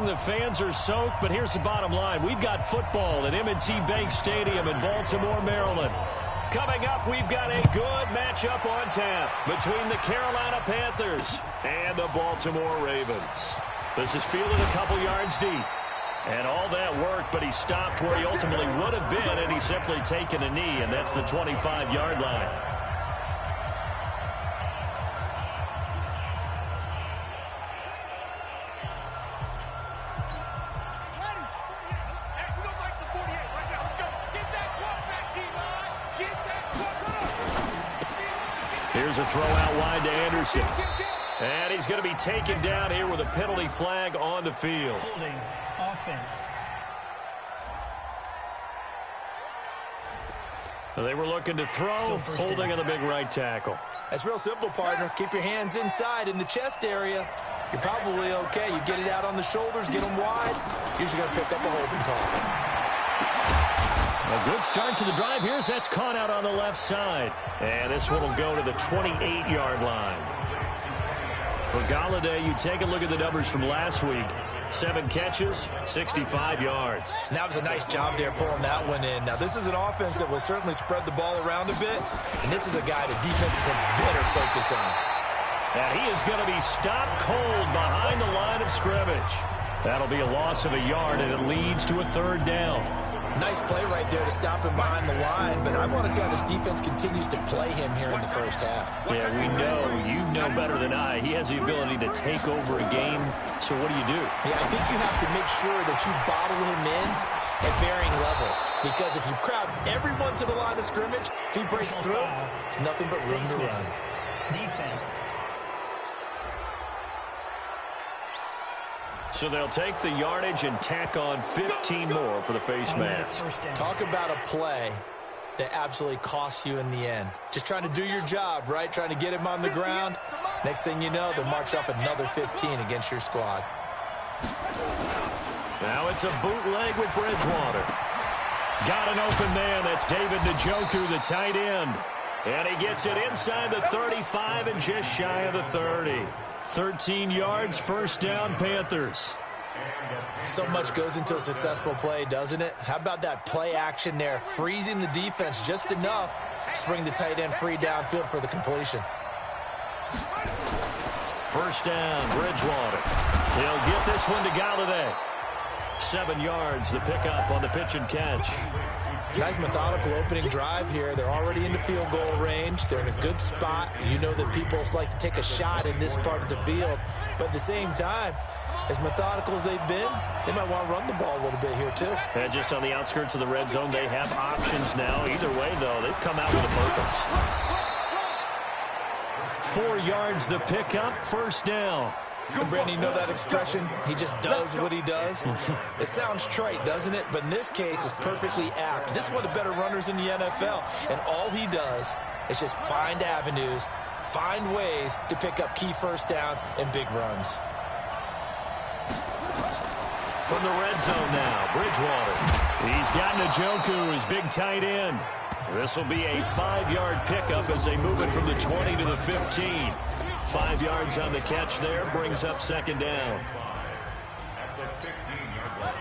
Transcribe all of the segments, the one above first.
guessing the fans are soaked, but here's the bottom line. We've got football at M&T Bank Stadium in Baltimore, Maryland. Coming up, we've got a good matchup on tap between the Carolina Panthers and the Baltimore Ravens. This is fielded a couple yards deep. And all that work, but he stopped where he ultimately would have been, and he's simply taken a knee, and that's the 25-yard line. Here's a throw out wide to Anderson. And he's going to be taken down here with a penalty flag on the field. Holding offense. They were looking to throw, holding on the big right tackle. That's real simple, partner. Keep your hands inside in the chest area. You're probably okay. You get it out on the shoulders, get them wide. Usually going to pick up a holding call. A good start to the drive here as that's caught out on the left side. And this one will go to the 28-yard line. For Galladay, you take a look at the numbers from last week. 7 catches, 65 yards. And that was a nice job there pulling that one in. Now, this is an offense that will certainly spread the ball around a bit. And this is a guy that defenses have better focus on. And he is going to be stopped cold behind the line of scrimmage. That'll be a loss of a yard, and it leads to a 3rd down. Nice play right there to stop him behind the line, but I want to see how this defense continues to play him here in the first half. Yeah, we know. You know better than I. He has the ability to take over a game, so what do you do? Yeah, I think you have to make sure that you bottle him in at varying levels, because if you crowd everyone to the line of scrimmage, if he breaks through, there's nothing but room to run. Defense. So they'll take the yardage and tack on 15 more for the face mask. Talk about a play that absolutely costs you in the end. Just trying to do your job, right? Trying to get him on the ground. Next thing you know, they'll march off another 15 against your squad. Now it's a bootleg with Bridgewater. Got an open man. That's David Njoku, the tight end. And he gets it inside the 35 and just shy of the 30. 13 yards, 1st down, Panthers. So much goes into a successful play, doesn't it? How about that play action there, freezing the defense just enough to bring the tight end free downfield for the completion. 1st down, Bridgewater. He'll get this one to Galladay. 7 yards, the pickup on the pitch and catch. Nice methodical opening drive here. They're already in the field goal range. They're in a good spot. You know that people like to take a shot in this part of the field. But at the same time, as methodical as they've been, they might want to run the ball a little bit here too. And just on the outskirts of the red zone, they have options now. Either way, though, they've come out with a purpose. 4 yards, the pickup, 1st down. And Brandon, you know that expression? He just does what he does. It sounds trite, doesn't it? But in this case, it's perfectly apt. This is one of the better runners in the NFL. And all he does is just find avenues, find ways to pick up key 1st downs and big runs. From the red zone now, Bridgewater. He's got Njoku, his big tight end. This will be a 5-yard pickup as they move it from the 20 to the 15. 5 yards on the catch there, brings up 2nd down.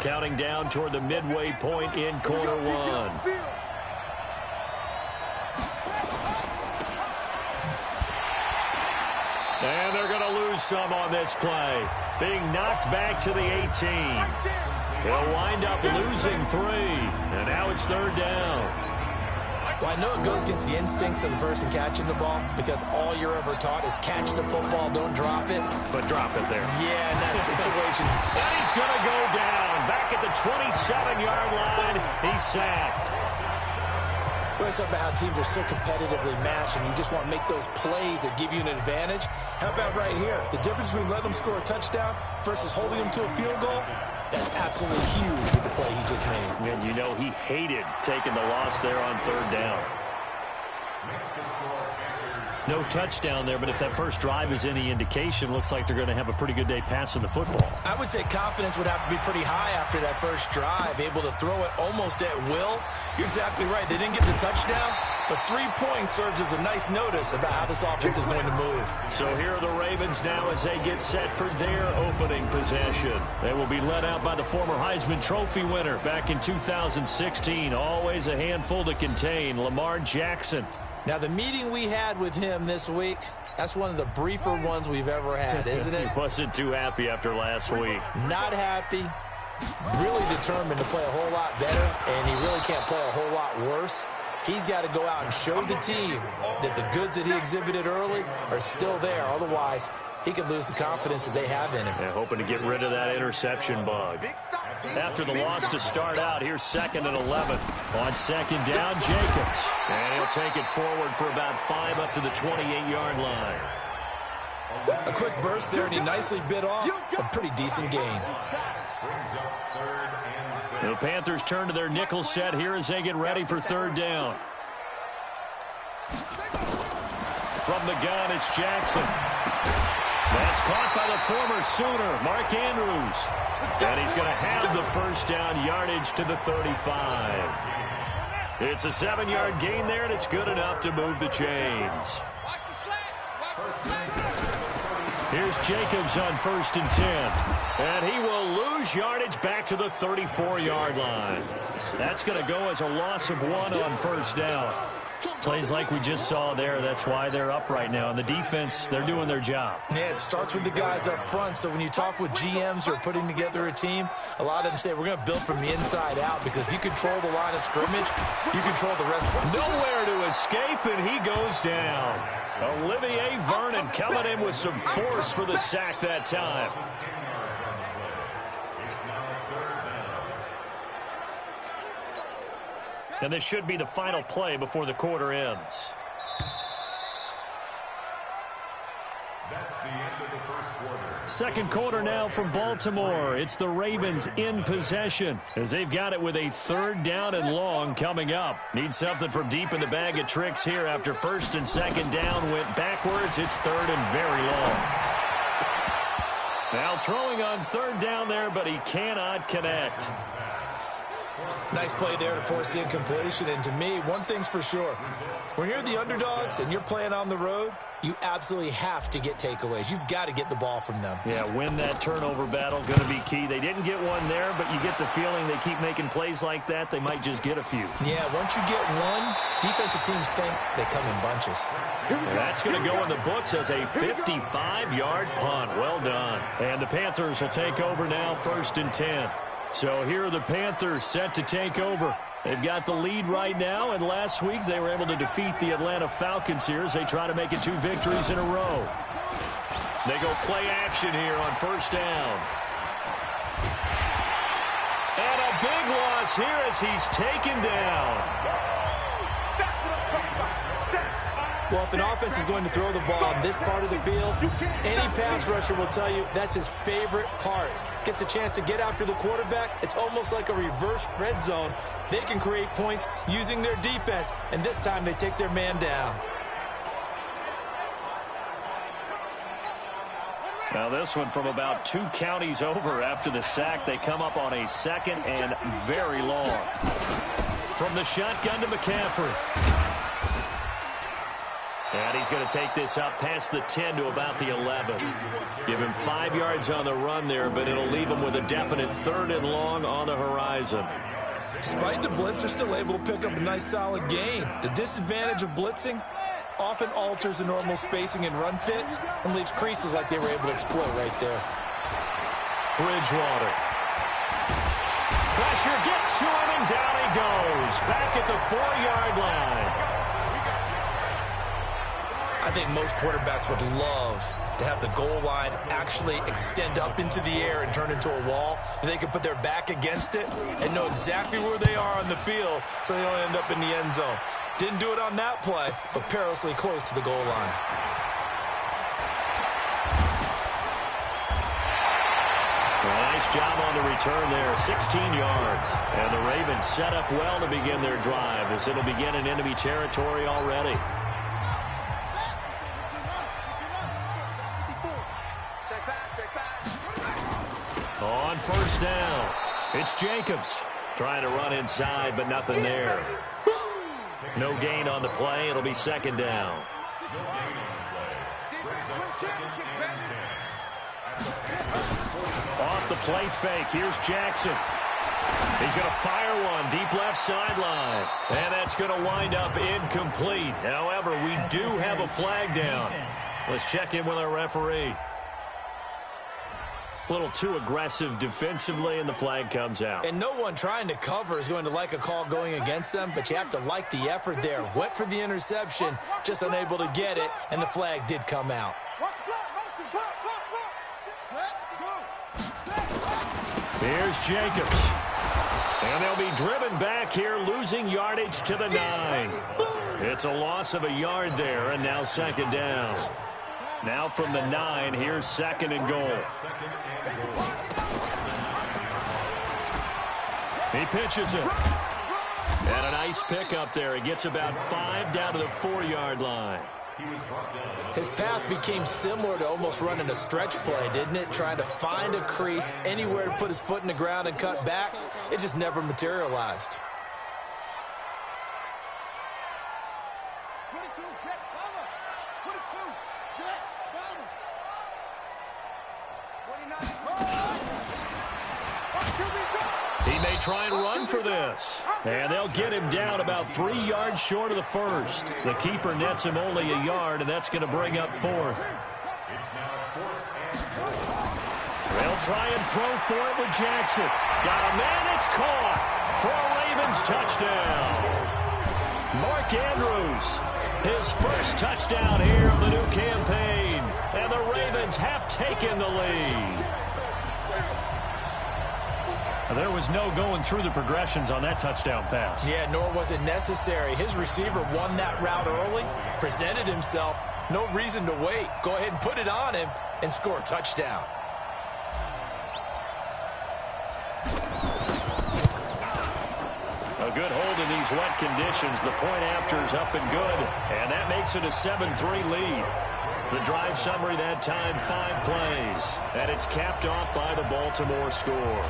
Counting down toward the midway point in quarter 1. And they're going to lose some on this play. Being knocked back to the 18. He'll wind up losing 3. And now it's 3rd down. Well, I know it goes against the instincts of the person catching the ball because all you're ever taught is catch the football, don't drop it. But drop it there. Yeah, in that situation. And he's going to go down. Back at the 27-yard line. He's sacked. Well, it's about how teams are so competitively matched and you just want to make those plays that give you an advantage. How about right here? The difference between letting them score a touchdown versus holding them to a field goal? That's absolutely huge with the play he just made. And you know he hated taking the loss there on 3rd down. No touchdown there, but if that first drive is any indication, looks like they're going to have a pretty good day passing the football. I would say confidence would have to be pretty high after that first drive, able to throw it almost at will. You're exactly right. They didn't get the touchdown, but 3 points serves as a nice notice about how this offense is going to move. So here are the Ravens now as they get set for their opening possession. They will be led out by the former Heisman Trophy winner back in 2016. Always a handful to contain, Lamar Jackson. Now, the meeting we had with him this week, that's one of the briefer ones we've ever had, isn't it? He wasn't too happy after last week. Not happy. Really determined to play a whole lot better, and he really can't play a whole lot worse. He's got to go out and show the team that the goods that he exhibited early are still there. Otherwise, he could lose the confidence that they have in him. Yeah, hoping to get rid of that interception bug. After the loss to start out, here's 2nd and 11. On 2nd down, Jacobs. And he'll take it forward for about 5 up to the 28-yard line. A quick burst there, and he nicely bit off a pretty decent gain. The Panthers turn to their nickel set here as they get ready for 3rd down. From the gun, it's Jackson. That's caught by the former Sooner, Mark Andrews. And he's going to have the first down, yardage to the 35. It's a 7-yard gain there, and it's good enough to move the chains. Here's Jacobs on 1st and 10. And he will lose yardage back to the 34-yard line. That's going to go as a loss of 1 on 1st down. Plays like we just saw there. That's why they're up right now. And the defense, they're doing their job. Yeah, it starts with the guys up front. So when you talk with GMs who are putting together a team, a lot of them say we're going to build from the inside out, because if you control the line of scrimmage, you control the rest of it. Nowhere to escape, and he goes down. Olivier Vernon coming in with some force for the sack that time. And this should be the final play before the quarter ends. That's the end of the first quarter. Second quarter now from Baltimore. It's the Ravens in possession as they've got it with a 3rd down and long coming up. Need something from deep in the bag of tricks here after 1st and 2nd down went backwards. It's 3rd and very long. Now throwing on 3rd down there, but he cannot connect. Nice play there to force the incompletion. And to me, one thing's for sure. When you're the underdogs and you're playing on the road, you absolutely have to get takeaways. You've got to get the ball from them. Yeah, win that turnover battle, going to be key. They didn't get one there, but you get the feeling they keep making plays like that, they might just get a few. Yeah, once you get one, defensive teams think they come in bunches. And that's going to go in the books as a 55-yard punt. Well done. And the Panthers will take over now, 1st and 10. So here are the Panthers set to take over. They've got the lead right now, and last week they were able to defeat the Atlanta Falcons here as they try to make it 2 victories in a row. They go play action here on 1st down. And a big loss here as he's taken down. Well, if an offense is going to throw the ball on this part of the field, any pass rusher will tell you that's his favorite part. Gets a chance to get after the quarterback. It's almost like a reverse red zone. They can create points using their defense, and this time they take their man down. Now this one from about 2 counties over after the sack. They come up on a 2nd and very long. From the shotgun to McCaffrey. And he's going to take this up past the 10 to about the 11. Give him 5 yards on the run there, but it'll leave him with a definite 3rd and long on the horizon. Despite the blitz, they're still able to pick up a nice solid gain. The disadvantage of blitzing often alters the normal spacing and run fits and leaves creases like they were able to exploit right there. Bridgewater. Pressure gets to him, and down he goes. Back at the 4-yard line. I think most quarterbacks would love to have the goal line actually extend up into the air and turn into a wall. They can put their back against it and know exactly where they are on the field so they don't end up in the end zone. Didn't do it on that play, but perilously close to the goal line. Nice job on the return there, 16 yards. And the Ravens set up well to begin their drive as it'll begin in enemy territory already. first down. It's Jacobs trying to run inside, but nothing there. No gain on the play. It'll be second down. Off the play fake. Here's Jackson. He's going to fire one deep left sideline. And that's going to wind up incomplete. However, we do have a flag down. Let's check in with our referee. A little too aggressive defensively, and the flag comes out. And no one trying to cover is going to like a call going against them, but you have to like the effort there. Went for the interception, just unable to get it, and the flag did come out. Here's Jacobs. And they'll be driven back here, losing yardage to the 9. It's a loss of a yard there, and now second down. Now from the 9, here's second and goal. He pitches it. And a nice pickup there. He gets about 5 down to the 4-yard line. His path became similar to almost running a stretch play, didn't it? Trying to find a crease, anywhere to put his foot in the ground and cut back. It just never materialized. He may try and run for this. And they'll get him down about 3 yards short of the first. The keeper nets him only a yard, and that's going to bring up 4th. They'll try and throw for it with Jackson. Got a man, it's caught for a Ravens touchdown. Mark Andrews, his first touchdown here of the new campaign. And the Ravens have taken the lead. There was no going through the progressions on that touchdown pass. Yeah, nor was it necessary. His receiver won that route early, presented himself. No reason to wait. Go ahead and put it on him and score a touchdown. A good hold in these wet conditions. The point after is up and good, and that makes it a 7-3 lead. The drive summary that time, 5 plays, and it's capped off by the Baltimore score.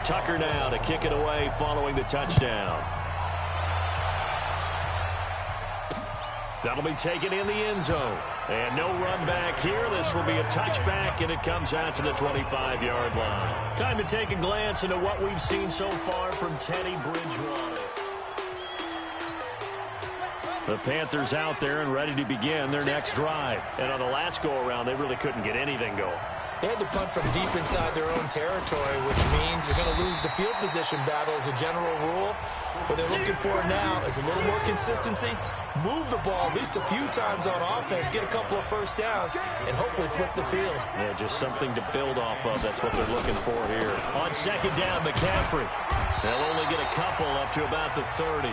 Tucker now to kick it away following the touchdown. That'll be taken in the end zone. And no run back here. This will be a touchback, and it comes out to the 25-yard line. Time to take a glance into what we've seen so far from Teddy Bridgewater. The Panthers out there and ready to begin their next drive. And on the last go-around, they really couldn't get anything going. They had to punt from deep inside their own territory, which means they're going to lose the field position battle as a general rule. What they're looking for now is a little more consistency, move the ball at least a few times on offense, get a couple of first downs, and hopefully flip the field. Yeah, just something to build off of. That's what they're looking for here. On second down, McCaffrey. They'll only get a couple up to about the 30.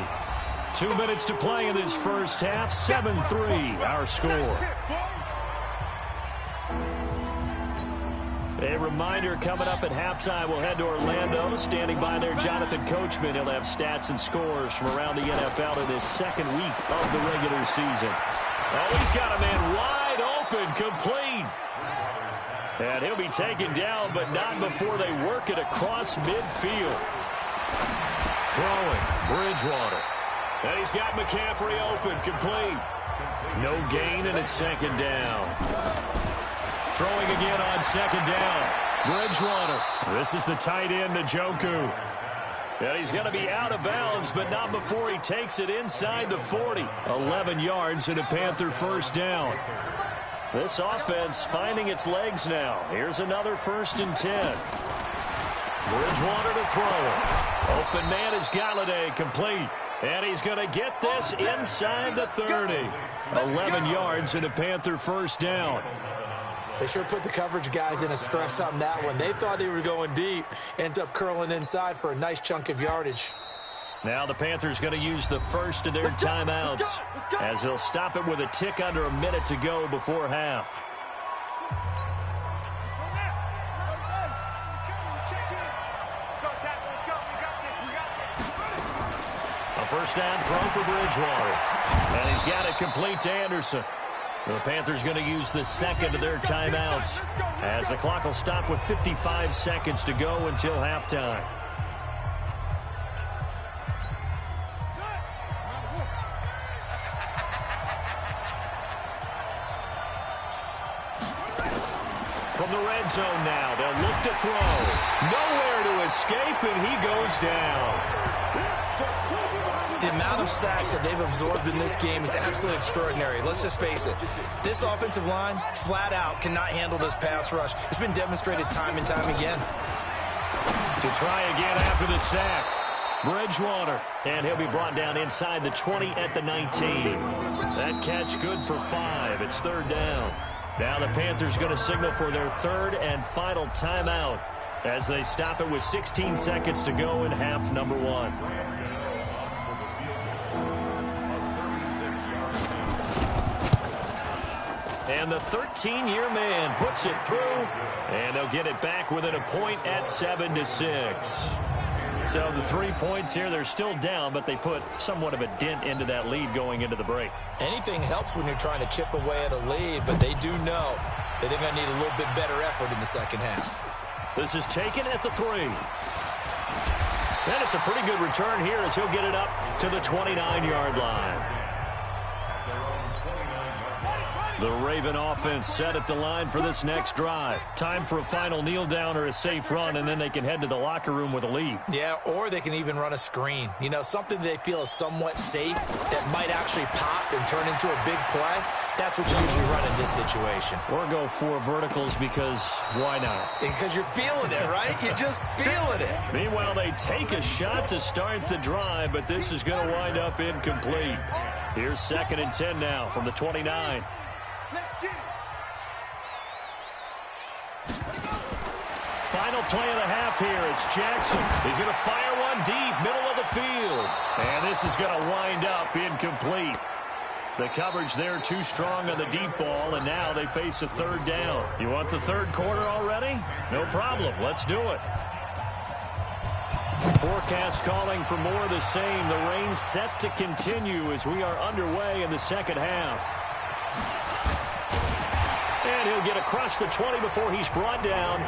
2 minutes to play in this first half. 7-3, our score. A reminder coming up at halftime, we'll head to Orlando. Standing by there, Jonathan Coachman. He'll have stats and scores from around the NFL in this second week of the regular season. Oh, he's got a man wide open, complete. And he'll be taken down, but not before they work it across midfield. Throwing, Bridgewater. And he's got McCaffrey open, complete. No gain, and it's second down. Throwing again on second down. Bridgewater. This is the tight end, Njoku. And he's going to be out of bounds, but not before he takes it inside the 40. 11 yards and a Panther first down. This offense finding its legs now. Here's another 1st and 10. Bridgewater to throw it. Open man is Galladay, complete. And he's going to get this inside the 30. 11 yards and a Panther first down. They sure put the coverage guys in a stress on that one. They thought they were going deep. Ends up curling inside for a nice chunk of yardage. Now the Panthers going to use the first of their timeouts as they'll stop it with a tick under a minute to go before half. A first down throw for Bridgewater. And he's got it complete to Anderson. The Panthers going to use the second of their timeouts as the clock will stop with 55 seconds to go until halftime. From the red zone now, they'll look to throw. Nowhere to escape, and he goes down. The amount of sacks that they've absorbed in this game is absolutely extraordinary. Let's just face it. This offensive line, flat out, cannot handle this pass rush. It's been demonstrated time and time again. To try again after the sack. Bridgewater, and he'll be brought down inside the 20 at the 19. That catch good for 5. It's third down. Now the Panthers going to signal for their third and final timeout as they stop it with 16 seconds to go in half number 1. And the 13-year man puts it through, and they'll get it back within a point at 7-6. So the 3 points here, they're still down, but they put somewhat of a dent into that lead going into the break. Anything helps when you're trying to chip away at a lead, but they do know that they're going to need a little bit better effort in the second half. This is taken at the 3. And it's a pretty good return here as he'll get it up to the 29-yard line. The Raven offense set at the line for this next drive. Time for a final kneel down or a safe run, and then they can head to the locker room with a lead. Yeah, or they can even run a screen. You know, something they feel is somewhat safe that might actually pop and turn into a big play. That's what you usually run in this situation. Or go 4 verticals because why not? Because you're feeling it, right? You're just feeling it. Meanwhile, they take a shot to start the drive, but this is going to wind up incomplete. Here's 2nd and 10 now from the 29. Final play of the half here. It's Jackson. He's going to fire one deep, middle of the field. And this is going to wind up incomplete. The coverage there too strong on the deep ball, and now they face a third down. You want the third quarter already? No problem. Let's do it. Forecast calling for more of the same. The rain set to continue as we are underway in the second half. And he'll get across the 20 before he's brought down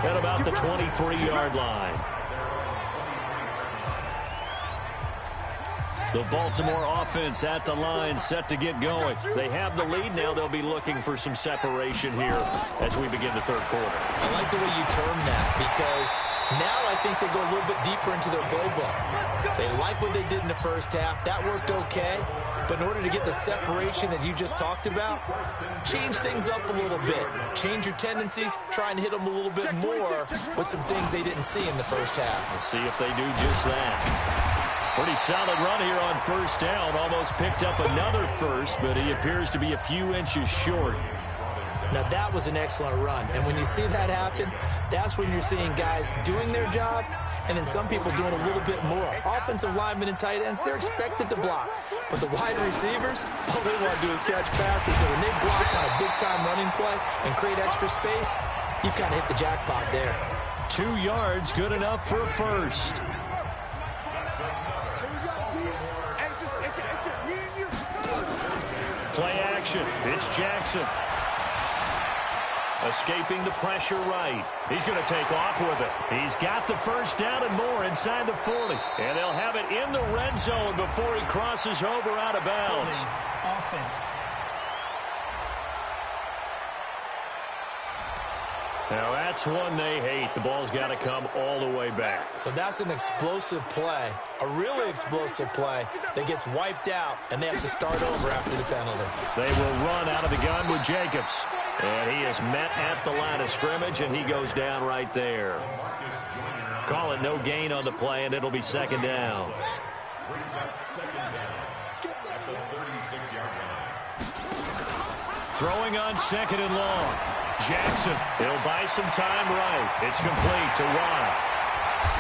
at about the 23-yard line. The Baltimore offense at the line, set to get going. They have the lead now. They'll be looking for some separation here as we begin the third quarter. I like the way you term that because now I think they go a little bit deeper into their playbook. They like what they did in the first half. That worked okay. But in order to get the separation that you just talked about, change things up a little bit. Change your tendencies. Try and hit them a little bit more with some things they didn't see in the first half. We'll see if they do just that. Pretty solid run here on first down. Almost picked up another first, but he appears to be a few inches short. Now, that was an excellent run. And when you see that happen, that's when you're seeing guys doing their job and then some people doing a little bit more. Offensive linemen and tight ends, they're expected to block. But the wide receivers, all they want to do is catch passes. So when they block on a big-time running play and create extra space, you've kind of hit the jackpot there. 2 yards, good enough for a first. Play action. It's Jackson. Escaping the pressure right. He's going to take off with it. He's got the first down and more inside the 40. And they'll have it in the red zone before he crosses over out of bounds. Offense. Now that's one they hate. The ball's got to come all the way back. So that's an explosive play, a really explosive play that gets wiped out, and they have to start over after the penalty. They will run out of the gun with Jacobs. And he is met at the line of scrimmage, and he goes down right there. Call it no gain on the play, and it'll be second down. Throwing on second and long. Jackson, he'll buy some time right. It's complete to Watt.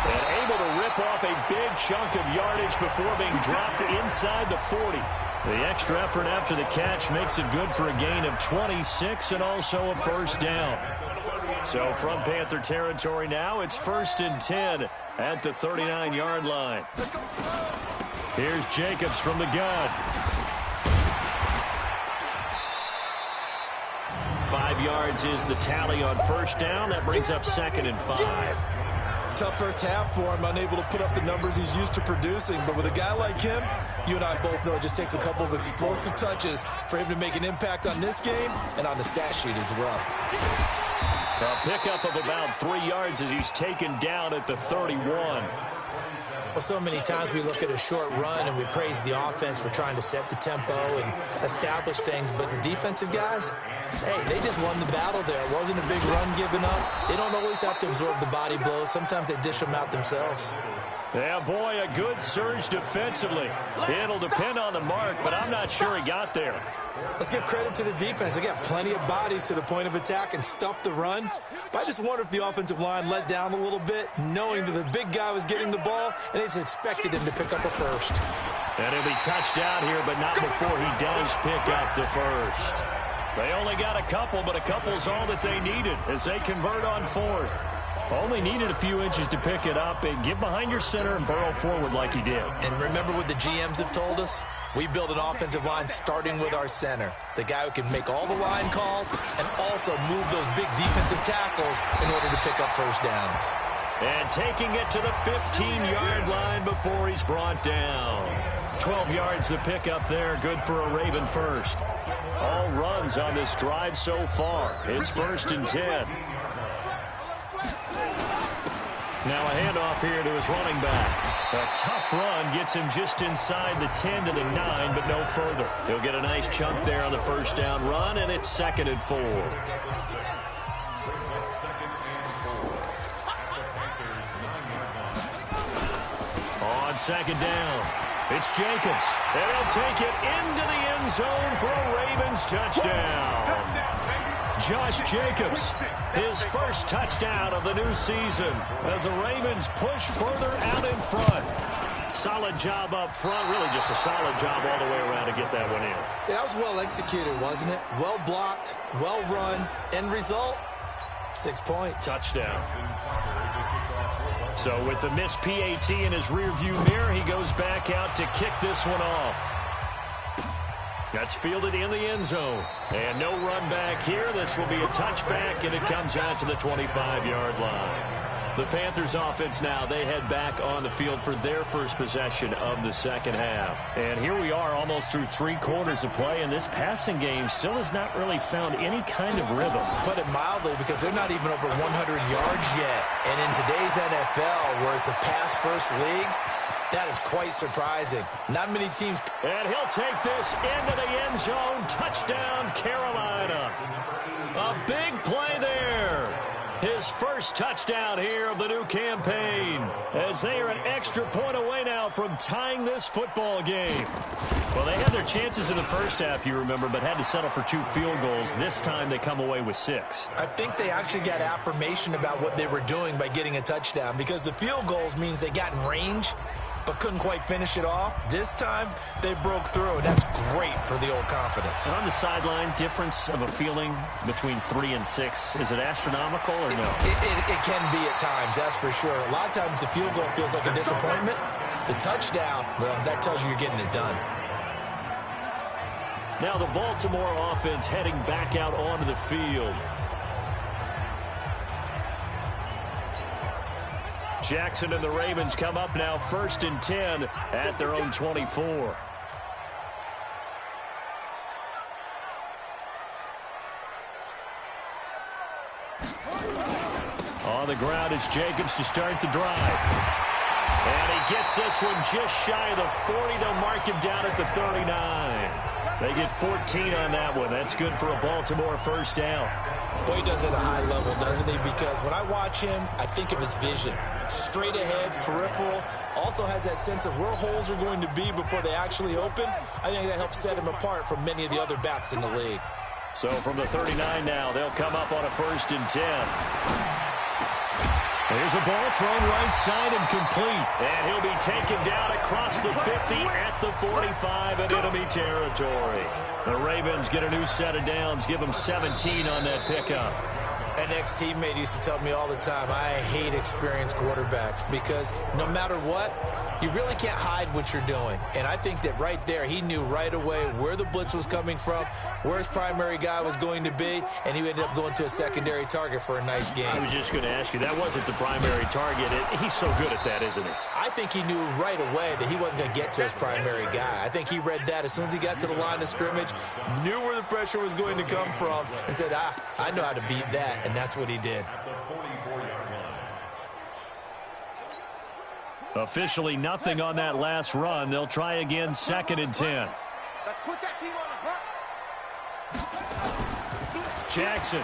And able to rip off a big chunk of yardage before being dropped inside the 40. The extra effort after the catch makes it good for a gain of 26 and also a first down. So from Panther territory now, it's 1st and 10 at the 39-yard line. Here's Jacobs from the gun. 5 yards is the tally on first down. That brings up 2nd and 5. Tough first half for him, unable to put up the numbers he's used to producing. But with a guy like him, you and I both know it just takes a couple of explosive touches for him to make an impact on this game and on the stat sheet as well. A pickup of about 3 yards as he's taken down at the 31. Well, so many times we look at a short run and we praise the offense for trying to set the tempo and establish things, but the defensive guys, hey, they just won the battle there. It wasn't a big run given up. They don't always have to absorb the body blows. Sometimes they dish them out themselves. Yeah, boy, a good surge defensively. It'll depend on the mark, but I'm not sure he got there. Let's give credit to the defense. They got plenty of bodies to the point of attack and stuffed the run. But I just wonder if the offensive line let down a little bit, knowing that the big guy was getting the ball, and they just expected him to pick up a first. And he'll be touchdown here, but not before he does pick up the first. They only got a couple, but a couple's all that they needed as they convert on 4th. Only needed a few inches to pick it up and get behind your center and burrow forward like he did. And remember what the GMs have told us? We build an offensive line starting with our center, the guy who can make all the line calls and also move those big defensive tackles in order to pick up first downs. And taking it to the 15-yard line before he's brought down. 12 yards to pick up there, good for a Raven first. All runs on this drive so far. It's 1st and 10. Now a handoff here to his running back. A tough run gets him just inside the 10 to the 9, but no further. He'll get a nice chunk there on the first down run, and it's 2nd and 4. On 2nd down, it's Jacobs. And he'll take it into the end zone for a Ravens touchdown. Josh Jacobs, his first touchdown of the new season as the Ravens push further out in front. Solid job up front, really just a solid job all the way around to get that one in. Yeah, that was well executed, wasn't it? Well blocked, well run. End result, 6 points. Touchdown. So with the missed PAT in his rearview mirror, he goes back out to kick this one off. That's fielded in the end zone. And no run back here. This will be a touchback, and it comes out to the 25-yard line. The Panthers offense now, they head back on the field for their first possession of the second half. And here we are almost through 3 quarters of play, and this passing game still has not really found any kind of rhythm. Put it mildly, because they're not even over 100 yards yet. And in today's NFL, where it's a pass-first league, that is quite surprising. Not many teams. And he'll take this into the end zone. Touchdown, Carolina. A big play there. His first touchdown here of the new campaign, as they are an extra point away now from tying this football game. Well, they had their chances in the first half, you remember, but had to settle for 2 field goals. This time they come away with 6. I think they actually got affirmation about what they were doing by getting a touchdown, because the field goals means they got in range but couldn't quite finish it off. This time, they broke through, and that's great for the old confidence. And on the sideline, difference of a feeling between 3 and 6, is it astronomical or no? It can be at times, that's for sure. A lot of times the field goal feels like a disappointment. The touchdown, well, that tells you you're getting it done. Now the Baltimore offense heading back out onto the field. Jackson and the Ravens come up now 1st and 10 at their own 24. On the ground, it's Jacobs to start the drive. And he gets this one just shy of the 40. They'll mark him down at the 39. They get 14 on that one. That's good for a Baltimore first down. Boy, he does it at a high level, doesn't he? Because when I watch him, I think of his vision. Straight ahead, peripheral. Also has that sense of where holes are going to be before they actually open. I think that helps set him apart from many of the other backs in the league. So from the 39 now, they'll come up on a 1st and 10. There's a ball thrown right side and complete. And he'll be taken down across the 50 at the 45 in enemy territory. The Ravens get a new set of downs, give them 17 on that pickup. An ex-teammate used to tell me all the time, I hate experienced quarterbacks because no matter what, You really can't hide what you're doing. And I think that right there, he knew right away where the blitz was coming from, where his primary guy was going to be, and he ended up going to a secondary target for a nice game. I was just going to ask you, that wasn't the primary target. He's so good at that, isn't he? I think he knew right away that he wasn't going to get to his primary guy. I think he read that as soon as he got to the line of scrimmage, knew where the pressure was going to come from, and said, I know how to beat that, and that's what he did. Officially nothing on that last run. They'll try again, 2nd and 10. Let's put that team on the block. Jackson.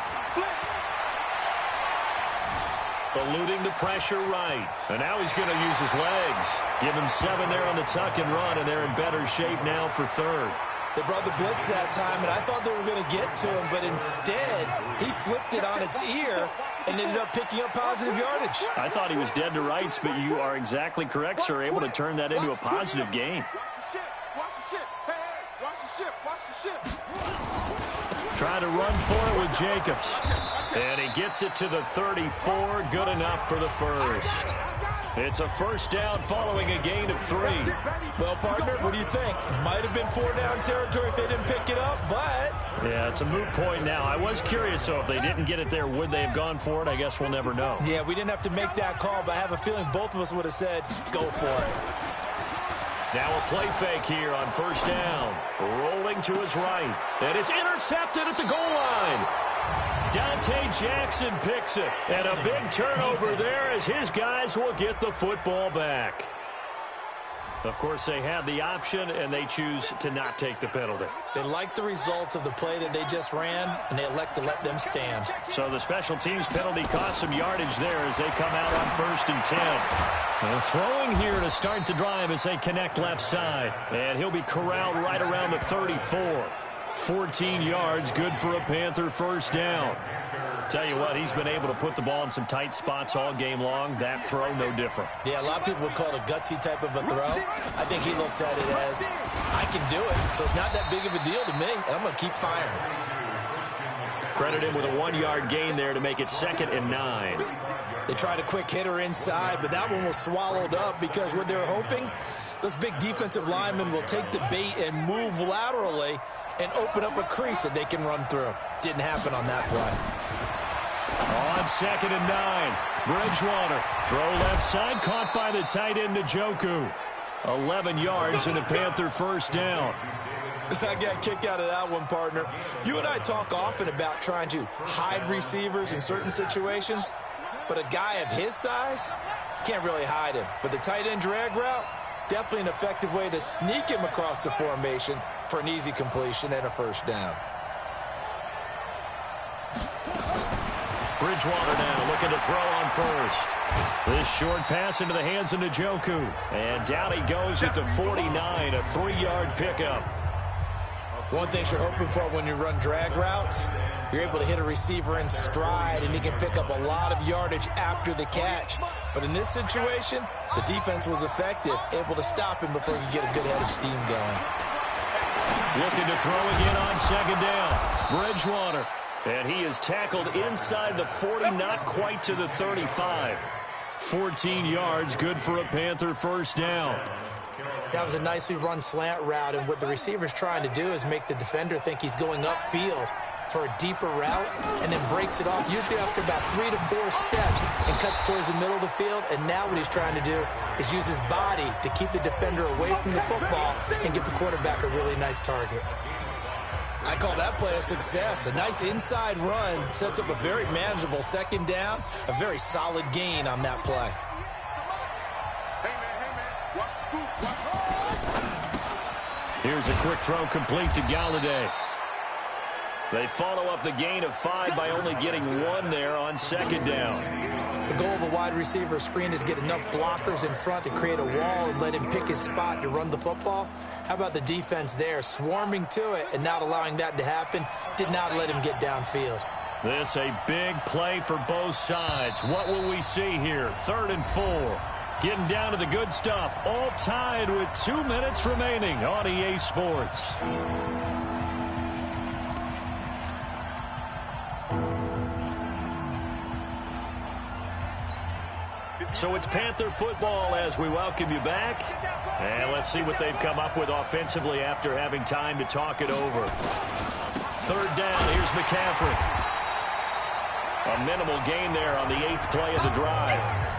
Eluding the pressure right. And now he's going to use his legs. Give him 7 there on the tuck and run, and they're in better shape now for 3rd. They brought the blitz that time, and I thought they were going to get to him, but instead, he flipped it on its ear and ended up picking up positive yardage. I thought he was dead to rights, but you are exactly correct, sir. Able to turn that into a positive gain. Watch the ship. Hey, watch the ship. Watch the ship. Trying to run for it with Jacobs. And he gets it to the 34. Good enough for the first. It's a first down following a gain of 3. Well, partner, what do you think? Might have been 4-down territory if they didn't pick it up, but... Yeah, it's a moot point now. I was curious, so if they didn't get it there, would they have gone for it? I guess we'll never know. Yeah, we didn't have to make that call, but I have a feeling both of us would have said, go for it. Now a play fake here on first down. Rolling to his right. And it's intercepted at the goal line. Dante Jackson picks it. And a big turnover there as his guys will get the football back. Of course, they had the option, and they choose to not take the penalty. They like the results of the play that they just ran, and they elect to let them stand. So the special teams penalty cost some yardage there as they come out on 1st and 10. And throwing here to start the drive as they connect left side. And he'll be corralled right around the 34. 14 yards, good for a Panther first down. Tell you what, he's been able to put the ball in some tight spots all game long. That throw, no different. Yeah, a lot of people would call it a gutsy type of a throw. I think he looks at it as, I can do it, so it's not that big of a deal to me, and I'm going to keep firing. Credit him with a 1-yard gain there to make it 2nd and 9. They tried a quick hitter inside, but that one was swallowed up because what they were hoping, those big defensive linemen will take the bait and move laterally and open up a crease that they can run through. Didn't happen on that play. On 2nd and 9, Bridgewater. Throw left side, caught by the tight end Njoku. 11 yards and a Panther first down. I got a kick out of that one, partner. You and I talk often about trying to hide receivers in certain situations, but a guy of his size, can't really hide him. But the tight end drag route, definitely an effective way to sneak him across the formation for an easy completion and a first down. Bridgewater now looking to throw on first. This short pass into the hands of Njoku. And down he goes at the 49, a 3-yard pickup. One thing you're hoping for when you run drag routes, you're able to hit a receiver in stride, and he can pick up a lot of yardage after the catch. But in this situation, the defense was effective, able to stop him before he could get a good head of steam going. Looking to throw again on 2nd down. Bridgewater. And he is tackled inside the 40, not quite to the 35. 14 yards, good for a Panther first down. That was a nicely run slant route, and what the receiver's trying to do is make the defender think he's going upfield for a deeper route, and then breaks it off, usually after about 3 to 4 steps, and cuts towards the middle of the field. And now what he's trying to do is use his body to keep the defender away from the football and give the quarterback a really nice target. I call that play a success. A nice inside run sets up a very manageable 2nd down, a very solid gain on that play. Here's a quick throw complete to Galladay. They follow up the gain of 5 by only getting 1 there on 2nd down. The goal of a wide receiver screen is get enough blockers in front to create a wall and let him pick his spot to run the football. How about the defense there, swarming to it and not allowing that to happen? Did not let him get downfield. This a big play for both sides. What will we see here? 3rd and 4. Getting down to the good stuff. All tied with 2 minutes remaining on EA Sports. So it's Panther football as we welcome you back. And let's see what they've come up with offensively after having time to talk it over. Third down, here's McCaffrey. A minimal gain there on the 8th play of the drive.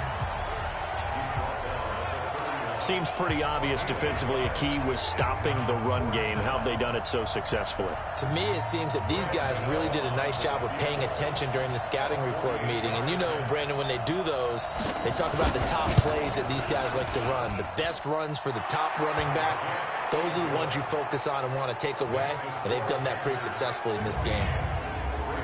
Seems pretty obvious defensively a key was stopping the run game. How have they done it so successfully? To me, it seems that these guys really did a nice job of paying attention during the scouting report meeting. And you know, Brandon, when they do those, they talk about the top plays that these guys like to run. The best runs for the top running back, those are the ones you focus on and want to take away. And they've done that pretty successfully in this game.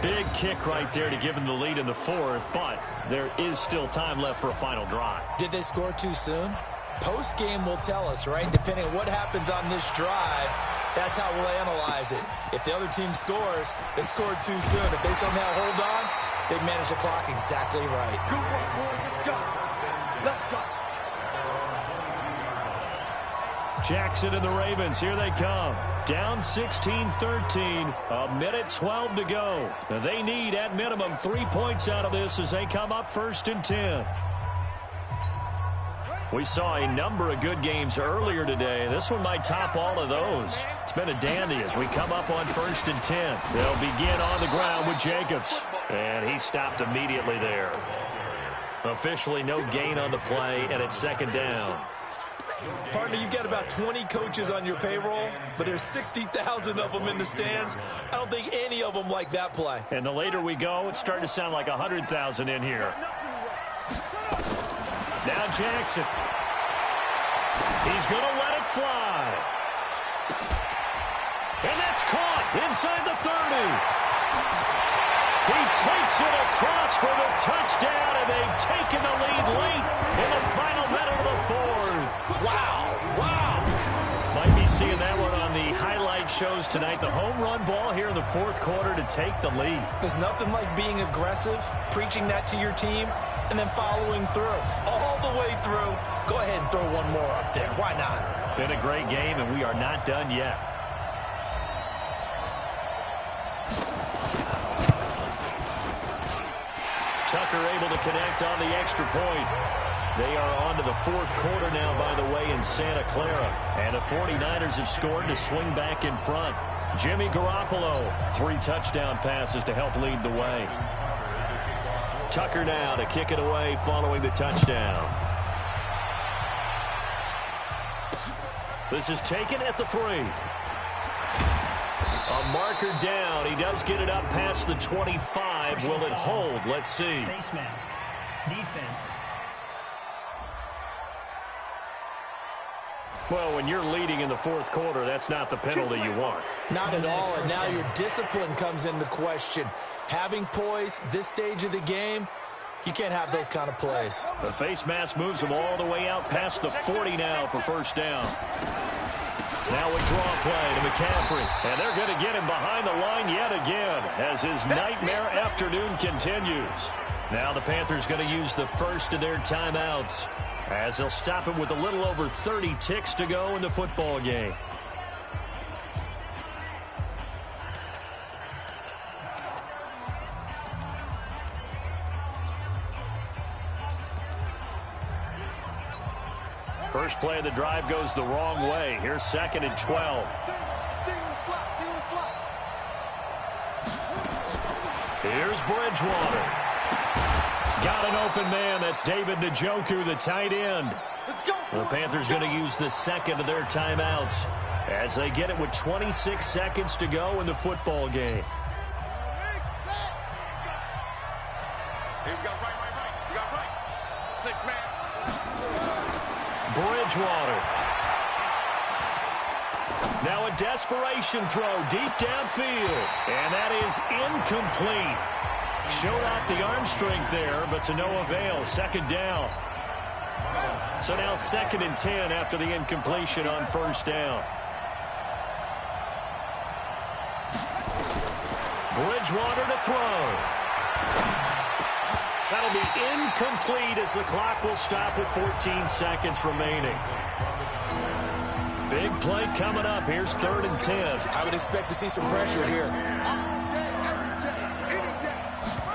Big kick right there to give them the lead in the 4th, but there is still time left for a final drive. Did they score too soon? Post-game will tell us, right? Depending on what happens on this drive, that's how we'll analyze it. If the other team scores, they scored too soon. If they somehow hold on, they manage the clock exactly right. Good work, boys. Let's go. Let's go. Jackson and the Ravens, here they come. Down 16-13, a minute 12 to go. They need, at minimum, 3 points out of this as they come up 1st and 10. We saw a number of good games earlier today. This one might top all of those. It's been a dandy as we come up on 1st and 10. They'll begin on the ground with Jacobs. And he stopped immediately there. Officially no gain on the play, and it's 2nd down. Partner, you've got about 20 coaches on your payroll, but there's 60,000 of them in the stands. I don't think any of them like that play. And the later we go, it's starting to sound like 100,000 in here. Now Jackson. He's going to let it fly. And that's caught inside the 30. He takes it across for the touchdown, and they've taken the lead late in the final minute of the 4th. Wow. Wow. Might be seeing that one on the highlight shows tonight. The home run ball here in the 4th quarter to take the lead. There's nothing like being aggressive, preaching that to your team, and then following through. All the way through. Go ahead and throw one more up there. Why not? Been a great game, and we are not done yet. Tucker able to connect on the extra point. They are on to the 4th quarter now, by the way, in Santa Clara. And the 49ers have scored to swing back in front. Jimmy Garoppolo, 3 touchdown passes to help lead the way. Tucker now to kick it away following the touchdown. This is taken at the 3. A marker down. He does get it up past the 25. Will it hold? Let's see. Face mask. Defense. Well, when you're leading in the 4th quarter, that's not the penalty you want. Not at all, and now your discipline comes into question. Having poise this stage of the game, you can't have those kind of plays. The face mask moves him all the way out past the 40 now for 1st down. Now a draw play to McCaffrey, and they're going to get him behind the line yet again as his nightmare afternoon continues. Now the Panthers going to use the first of their timeouts as they'll stop him with a little over 30 ticks to go in the football game. First play of the drive goes the wrong way. Here's 2nd and 12. Here's Bridgewater. Got an open man. That's David Njoku, the tight end. The Panthers going to use the 2nd of their timeouts as they get it with 26 seconds to go in the football game. Hey, we got right. We got right. 6 man. Bridgewater. Now a desperation throw deep downfield. And that is incomplete. Showed off the arm strength there, but to no avail. 2nd down. So now 2nd and 10 after the incompletion on 1st down. Bridgewater to throw. That'll be incomplete as the clock will stop with 14 seconds remaining. Big play coming up. Here's 3rd and 10. I would expect to see some pressure here.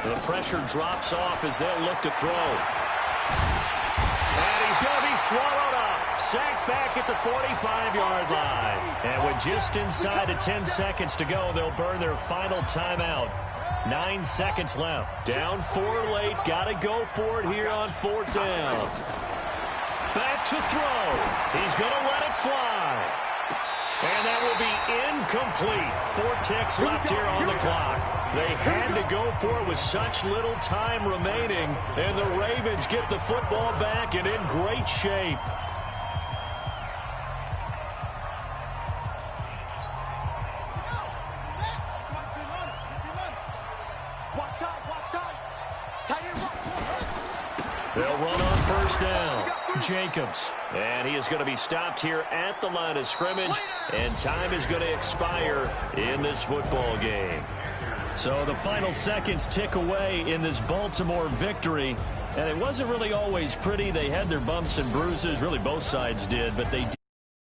The pressure drops off as they'll look to throw. swallowed up. Sacked back at the 45-yard line. And with just inside of 10 seconds to go, they'll burn their final timeout. 9 seconds left. Down 4 late. Got to go for it here on 4th down. Back to throw. He's going to let it fly. And that will be incomplete. 4 ticks left here on the clock. They had to go for it with such little time remaining. And the Ravens get the football back and in great shape. They'll run on 1st down. Jacobs. And he is going to be stopped here at the line of scrimmage. And time is going to expire in this football game. So the final seconds tick away in this Baltimore victory. And it wasn't really always pretty. They had their bumps and bruises. Really both sides did. But they